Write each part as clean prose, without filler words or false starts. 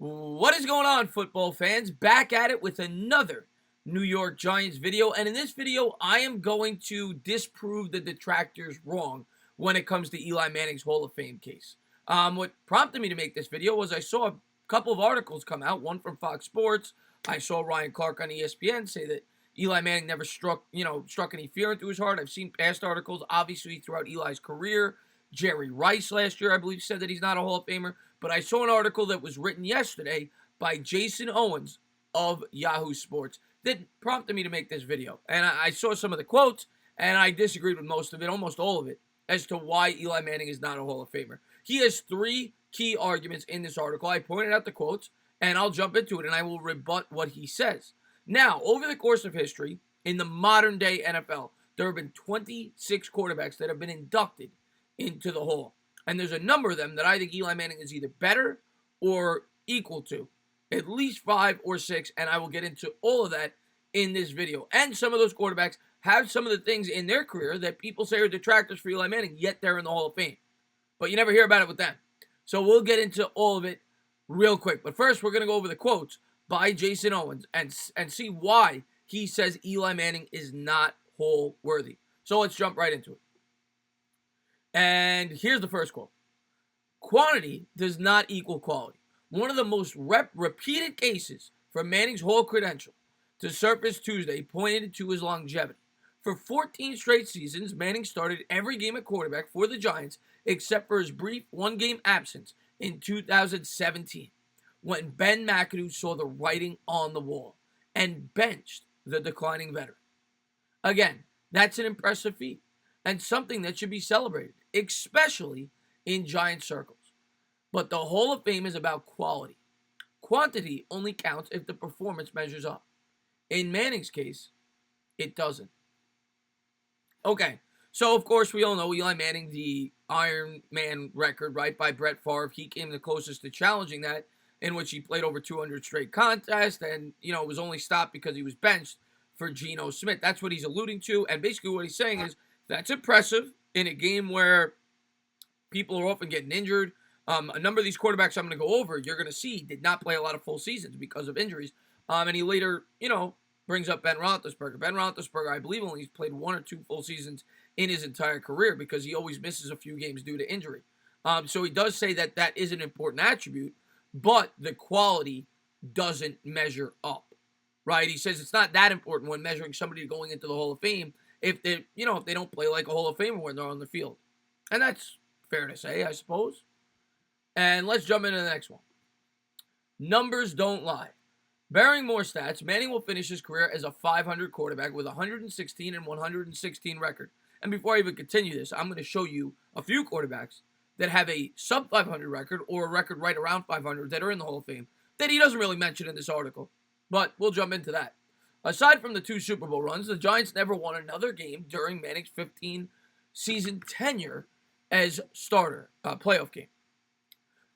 What is going on, football fans? Back at it with another New York Giants video. And in this video, I am going to disprove the detractors wrong when it comes to Eli Manning's Hall of Fame case. What prompted me to make this video was I saw a couple of articles come out, one from Fox Sports. I saw Ryan Clark on ESPN say that Eli Manning never struck any fear into his heart. I've seen past articles, obviously, throughout Eli's career. Jerry Rice last year, I believe, said that he's not a Hall of Famer. But I saw an article that was written yesterday by Jason Owens of Yahoo Sports that prompted me to make this video. And I saw some of the quotes, and I disagreed with most of it, almost all of it, as to why Eli Manning is not a Hall of Famer. He has three key arguments in this article. I pointed out the quotes, and I'll jump into it, and I will rebut what he says. Now, over the course of history, in the modern-day NFL, there have been 26 quarterbacks that have been inducted into the Hall. And there's a number of them that I think Eli Manning is either better or equal to. At least 5 or 6, and I will get into all of that in this video. And some of those quarterbacks have some of the things in their career that people say are detractors for Eli Manning, yet they're in the Hall of Fame. But you never hear about it with them. So we'll get into all of it real quick. But first, we're going to go over the quotes by Jason Owens and see why he says Eli Manning is not Hall worthy. So let's jump right into it. And here's the first quote. Quantity does not equal quality. One of the most repeated cases for Manning's Hall credential to surface Tuesday pointed to his longevity. For 14 straight seasons, Manning started every game at quarterback for the Giants except for his brief one-game absence in 2017 when Ben McAdoo saw the writing on the wall and benched the declining veteran. Again, that's an impressive feat and something that should be celebrated, especially in Giant circles. But the Hall of Fame is about quality. Quantity only counts if the performance measures up. In Manning's case, it doesn't. Okay, so of course we all know Eli Manning, the Iron Man record, right, by Brett Favre. He came the closest to challenging that, in which he played over 200 straight contests and, was only stopped because he was benched for Geno Smith. That's what he's alluding to, and basically what he's saying is that's impressive in a game where people are often getting injured. A number of these quarterbacks I'm going to go over, you're going to see, did not play a lot of full seasons because of injuries. And he later, brings up Ben Roethlisberger. Ben Roethlisberger, I believe, only played 1 or 2 full seasons in his entire career because he always misses a few games due to injury. So he does say that that is an important attribute, but the quality doesn't measure up, right? He says it's not that important when measuring somebody going into the Hall of Fame if they, if they don't play like a Hall of Famer when they're on the field. And that's fair to say, I suppose. And let's jump into the next one. Numbers don't lie. Bearing more stats, Manning will finish his career as a 500 quarterback with a 116 and 116 record. And before I even continue this, I'm going to show you a few quarterbacks that have a sub-500 record or a record right around 500 that are in the Hall of Fame that he doesn't really mention in this article. But we'll jump into that. Aside from the 2 Super Bowl runs, the Giants never won another game during Manning's 15-season tenure as starter, playoff game.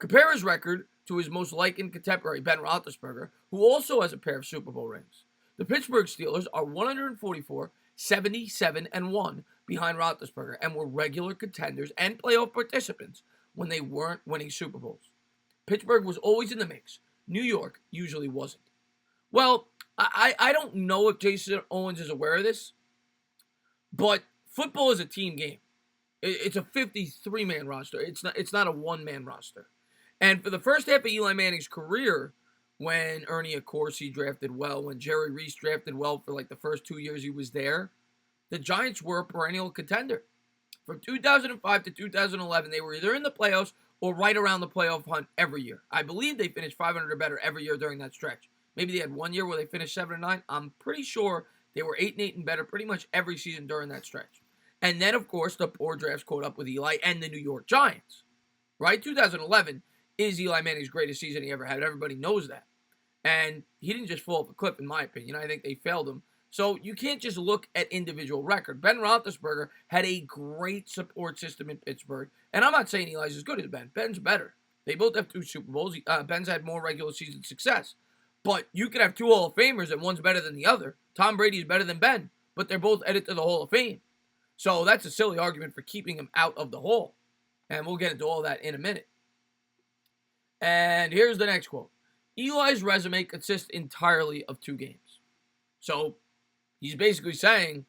Compare his record to his most likened contemporary, Ben Roethlisberger, who also has a pair of Super Bowl rings. The Pittsburgh Steelers are 144, 77, and 1 behind Roethlisberger and were regular contenders and playoff participants when they weren't winning Super Bowls. Pittsburgh was always in the mix. New York usually wasn't. Well, I don't know if Jason Owens is aware of this, but football is a team game. It's a 53-man roster. It's not a one-man roster. And for the first half of Eli Manning's career, when Ernie Accorsi drafted well, when Jerry Rice drafted well for like the first 2 years he was there, the Giants were a perennial contender. From 2005 to 2011, they were either in the playoffs or right around the playoff hunt every year. I believe they finished 500 or better every year during that stretch. Maybe they had 1 year where they finished 7-9. I'm pretty sure they were 8-8 and better pretty much every season during that stretch. And then, of course, the poor drafts caught up with Eli and the New York Giants. Right? 2011 is Eli Manning's greatest season he ever had. Everybody knows that. And he didn't just fall off a cliff, in my opinion. I think they failed him. So you can't just look at individual record. Ben Roethlisberger had a great support system in Pittsburgh. And I'm not saying Eli's as good as Ben. Ben's better. They both have 2 Super Bowls. Ben's had more regular season success. But you could have 2 Hall of Famers and one's better than the other. Tom Brady's better than Ben. But they're both headed to the Hall of Fame. So that's a silly argument for keeping him out of the Hall. And we'll get into all that in a minute. And here's the next quote. Eli's resume consists entirely of 2 games. So he's basically saying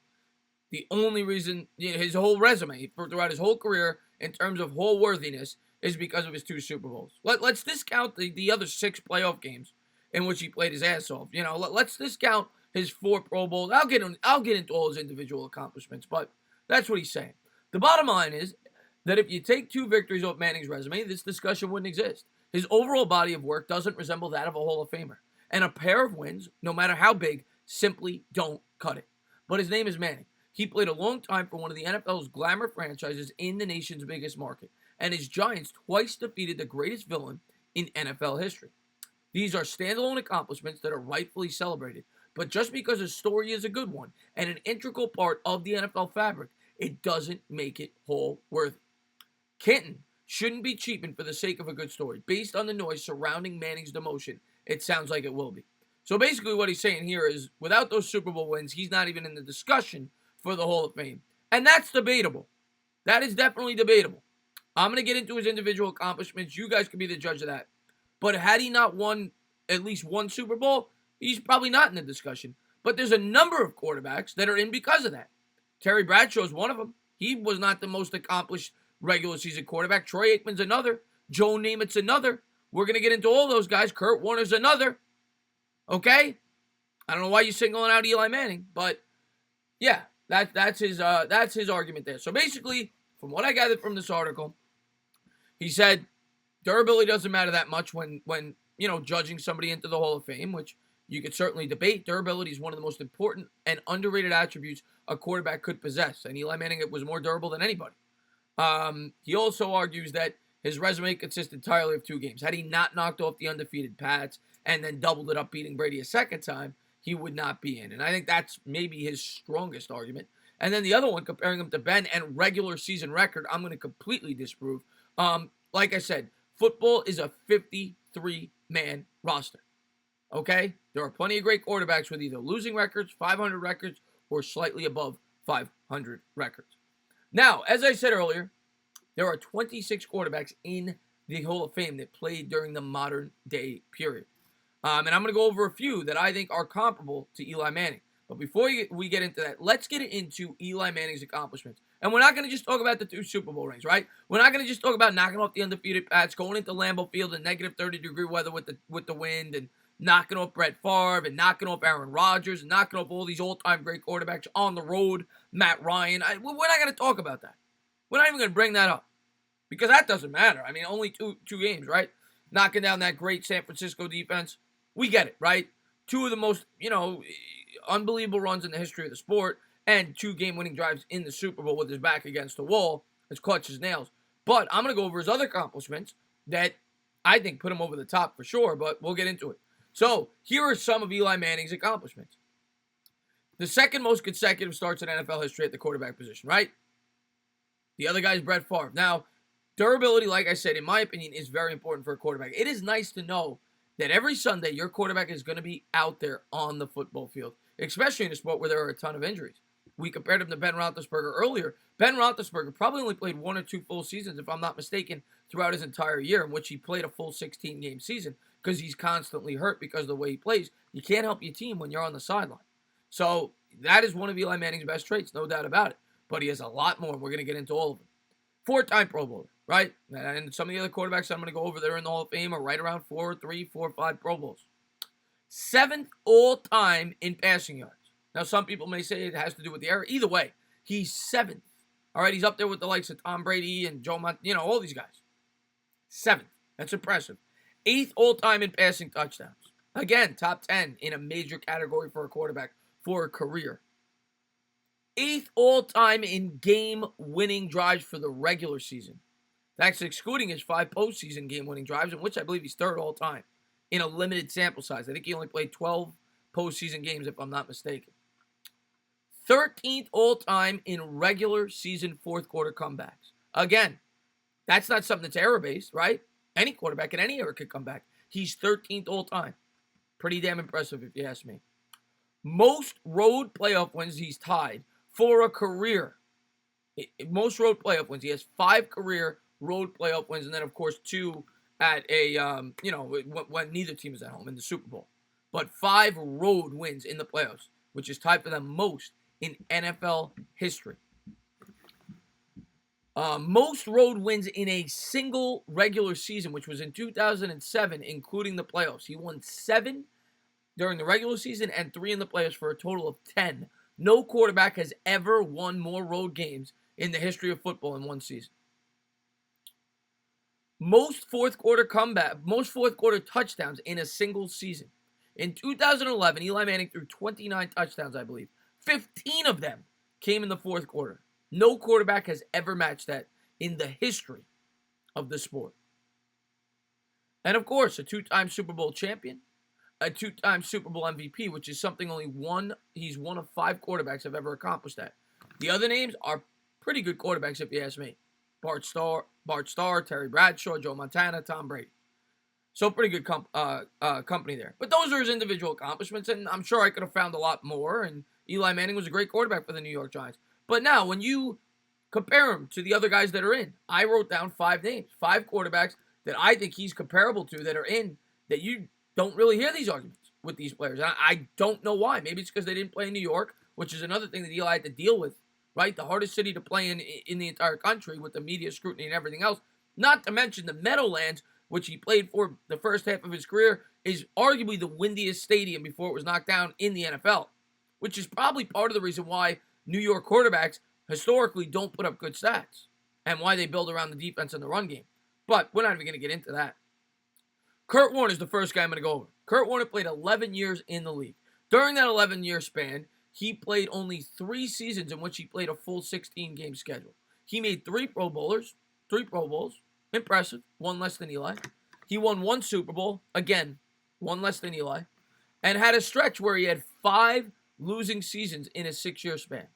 the only reason, his whole resume throughout his whole career in terms of whole worthiness is because of his 2 Super Bowls. Let's discount the other 6 playoff games in which he played his ass off. Let's discount his 4 Pro Bowls. I'll get into all his individual accomplishments, but that's what he's saying. The bottom line is that if you take 2 victories off Manning's resume, this discussion wouldn't exist. His overall body of work doesn't resemble that of a Hall of Famer, and a pair of wins, no matter how big, simply don't cut it. But his name is Manning. He played a long time for one of the NFL's glamour franchises in the nation's biggest market, and his Giants twice defeated the greatest villain in NFL history. These are standalone accomplishments that are rightfully celebrated, but just because a story is a good one and an integral part of the NFL fabric, it doesn't make it Hall worthy. Kenton shouldn't be cheapened for the sake of a good story. Based on the noise surrounding Manning's demotion, it sounds like it will be. So basically what he's saying here is, without those Super Bowl wins, he's not even in the discussion for the Hall of Fame. And that's debatable. That is definitely debatable. I'm going to get into his individual accomplishments. You guys can be the judge of that. But had he not won at least 1 Super Bowl, he's probably not in the discussion. But there's a number of quarterbacks that are in because of that. Terry Bradshaw is one of them. He was not the most accomplished regular season quarterback. Troy Aikman's another. Joe Namath's another. We're going to get into all those guys. Kurt Warner's another. Okay? I don't know why you're singling out Eli Manning, but yeah, that's his argument there. So basically, from what I gathered from this article, he said durability doesn't matter that much when judging somebody into the Hall of Fame, which you could certainly debate. Durability is one of the most important and underrated attributes a quarterback could possess, and Eli Manning was more durable than anybody. He also argues that his resume consists entirely of 2 games. Had he not knocked off the undefeated Pats and then doubled it up beating Brady a second time, he would not be in. And I think that's maybe his strongest argument. And then the other one, comparing him to Ben and regular season record, I'm going to completely disprove. Like I said, football is a 53-man roster. Okay? There are plenty of great quarterbacks with either losing records, 500 records, or slightly above 500 records. Now, as I said earlier, there are 26 quarterbacks in the Hall of Fame that played during the modern day period. And I'm going to go over a few that I think are comparable to Eli Manning. But before we get into that, let's get into Eli Manning's accomplishments. And we're not going to just talk about the 2 Super Bowl rings, right? We're not going to just talk about knocking off the undefeated Pats, going into Lambeau Field in negative 30-degree weather with the wind, and knocking off Brett Favre, and knocking off Aaron Rodgers, and knocking off all these all-time great quarterbacks on the road, Matt Ryan. We're not going to talk about that. We're not even going to bring that up. Because that doesn't matter. I mean, only two games, right? Knocking down that great San Francisco defense. We get it, right? 2 of the most, unbelievable runs in the history of the sport, and 2 game-winning drives in the Super Bowl with his back against the wall, as clutch as nails. But I'm going to go over his other accomplishments that I think put him over the top for sure, but we'll get into it. So, here are some of Eli Manning's accomplishments. The second most consecutive starts in NFL history at the quarterback position, right? The other guy is Brett Favre. Now, durability, like I said, in my opinion, is very important for a quarterback. It is nice to know that every Sunday your quarterback is going to be out there on the football field, especially in a sport where there are a ton of injuries. We compared him to Ben Roethlisberger earlier. Ben Roethlisberger probably only played 1 or 2 full seasons, if I'm not mistaken, throughout his entire year, in which he played a full 16-game season because he's constantly hurt because of the way he plays. You can't help your team when you're on the sideline. So that is one of Eli Manning's best traits, no doubt about it. But he has a lot more, and we're going to get into all of them. 4-time Pro Bowler, right? And some of the other quarterbacks I'm going to go over that are in the Hall of Fame are right around 4, 3, 4, 5 Pro Bowls. 7th all-time in passing yards. Now, some people may say it has to do with the era. Either way, he's 7th. All right, he's up there with the likes of Tom Brady and Joe all these guys. 7th. That's impressive. 8th all-time in passing touchdowns. Again, top 10 in a major category for a quarterback for a career. 8th all-time in game-winning drives for the regular season. That's excluding his 5 postseason game-winning drives, in which I believe he's 3rd all-time in a limited sample size. I think he only played 12 postseason games, if I'm not mistaken. 13th all-time in regular season 4th quarter comebacks. Again, that's not something that's error-based, right? Any quarterback in any era could come back. He's 13th all-time. Pretty damn impressive, if you ask me. Most road playoff wins he's tied for a career. Most road playoff wins. He has 5 career road playoff wins, and then, of course, 2 at a, when neither team is at home in the Super Bowl. But 5 road wins in the playoffs, which is tied for the most in NFL history. Most road wins in a single regular season, which was in 2007, including the playoffs. He won 7 during the regular season and 3 in the playoffs for a total of 10. No quarterback has ever won more road games in the history of football in one season. Most fourth quarter touchdowns in a single season. In 2011, Eli Manning threw 29 touchdowns, I believe. 15 of them came in the fourth quarter. No quarterback has ever matched that in the history of the sport. And of course, a 2-time Super Bowl champion, a 2-time Super Bowl MVP, which is something he's one of 5 quarterbacks have ever accomplished that. The other names are pretty good quarterbacks, if you ask me. Bart Starr, Terry Bradshaw, Joe Montana, Tom Brady. So pretty good company there. But those are his individual accomplishments, and I'm sure I could have found a lot more, and Eli Manning was a great quarterback for the New York Giants. But now, when you compare him to the other guys that are in, I wrote down 5 names, 5 quarterbacks that I think he's comparable to that are in, that you don't really hear these arguments with these players. And I don't know why. Maybe it's because they didn't play in New York, which is another thing that Eli had to deal with, right? The hardest city to play in the entire country with the media scrutiny and everything else. Not to mention the Meadowlands, which he played for the first half of his career, is arguably the windiest stadium before it was knocked down in the NFL, which is probably part of the reason why New York quarterbacks historically don't put up good stats and why they build around the defense and the run game. But we're not even going to get into that. Kurt Warner is the first guy I'm going to go over. Kurt Warner played 11 years in the league. During that 11-year span, he played only 3 seasons in which he played a full 16-game schedule. He made 3 Pro Bowls. Impressive. 1 less than Eli. He won 1 Super Bowl. Again, 1 less than Eli. And had a stretch where he had 5 losing seasons in a 6-year span.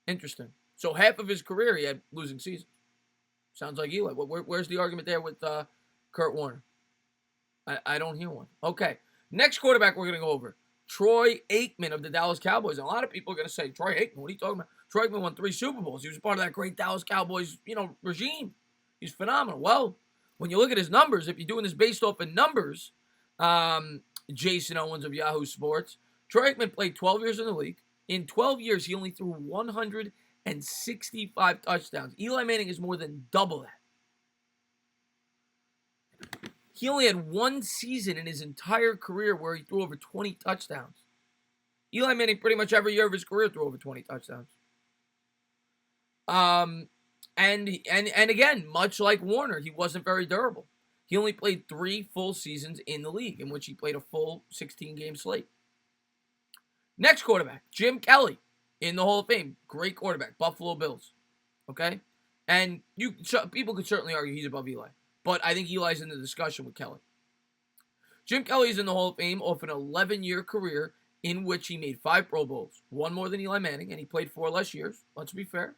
Interesting. So half of his career he had losing seasons. Sounds like Eli. Where's the argument there with Kurt Warner? I don't hear one. Okay. Next quarterback we're going to go over. Troy Aikman of the Dallas Cowboys. And a lot of people are going to say, Troy Aikman, what are you talking about? Troy Aikman won 3 Super Bowls. He was part of that great Dallas Cowboys, regime. He's phenomenal. Well, when you look at his numbers, if you're doing this based off of numbers, Jason Owens of Yahoo Sports, Troy Aikman played 12 years in the league. In 12 years, he only threw 165 touchdowns. Eli Manning is more than double that. He only had 1 season in his entire career where he threw over 20 touchdowns. Eli Manning pretty much every year of his career threw over 20 touchdowns. And again, much like Warner, he wasn't very durable. He only played 3 full seasons in the league in which he played a full 16-game slate. Next quarterback, Jim Kelly in the Hall of Fame. Great quarterback, Buffalo Bills. Okay? And people could certainly argue he's above Eli. But I think Eli's in the discussion with Kelly. Jim Kelly is in the Hall of Fame off an 11-year career in which he made 5 Pro Bowls. 1 more than Eli Manning, and he played 4 less years. Let's be fair.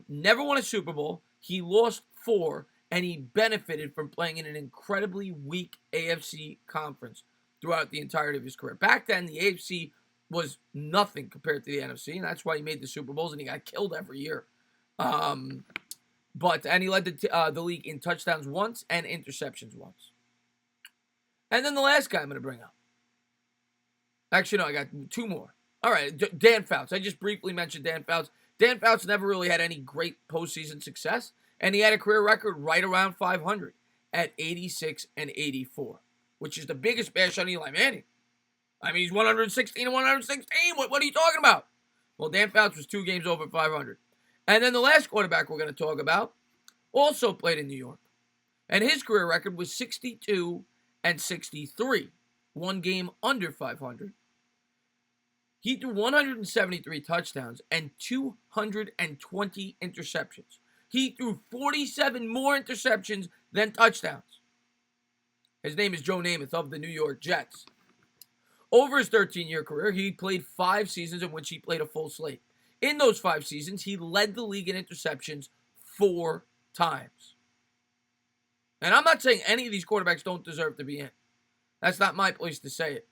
Never won a Super Bowl. He lost 4, and he benefited from playing in an incredibly weak AFC conference throughout the entirety of his career. Back then, the AFC was nothing compared to the NFC, and that's why he made the Super Bowls, and he got killed every year. And he led the league in touchdowns once and interceptions once. And then the last guy I'm going to bring up. Actually, no, I got 2 more. All right, Dan Fouts. I just briefly mentioned Dan Fouts. Dan Fouts never really had any great postseason success, and he had a career record right around 500 at 86-84, which is the biggest bash on Eli Manning. I mean, he's 116-116. What are you talking about? Well, Dan Fouts was 2 games over 500. And then the last quarterback we're going to talk about also played in New York. And his career record was 62-63, 1 game under 500. He threw 173 touchdowns and 220 interceptions. He threw 47 more interceptions than touchdowns. His name is Joe Namath of the New York Jets. Over his 13-year career, he played 5 seasons in which he played a full slate. In those 5 seasons, he led the league in interceptions 4 times. And I'm not saying any of these quarterbacks don't deserve to be in. That's not my place to say it.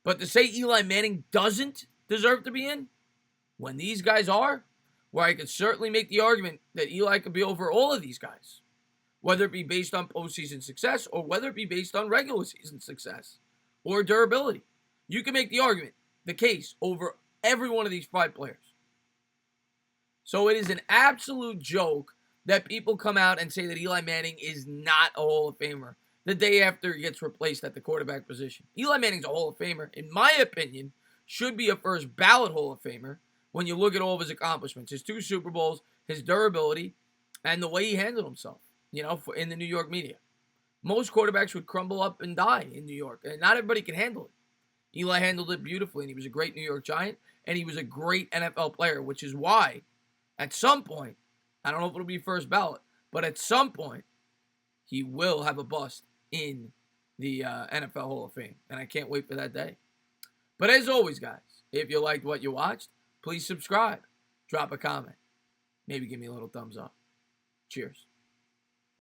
But to say Eli Manning doesn't deserve to be in, when these guys are, where I could certainly make the argument that Eli could be over all of these guys. whether it be based on postseason success or whether it be based on regular season success or durability. You can make the argument, the case, over every one of these 5 players. So it is an absolute joke that people come out and say that Eli Manning is not a Hall of Famer the day after he gets replaced at the quarterback position. Eli Manning's a Hall of Famer, in my opinion, should be a first ballot Hall of Famer when you look at all of his accomplishments, his 2 Super Bowls, his durability, and the way he handled himself, in the New York media. Most quarterbacks would crumble up and die in New York, and not everybody can handle it. Eli handled it beautifully, and he was a great New York Giant, and he was a great NFL player, which is why, at some point, I don't know if it'll be first ballot, but at some point, he will have a bust in the NFL Hall of Fame, and I can't wait for that day. But as always, guys, if you liked what you watched, please subscribe, drop a comment, maybe give me a little thumbs up. Cheers.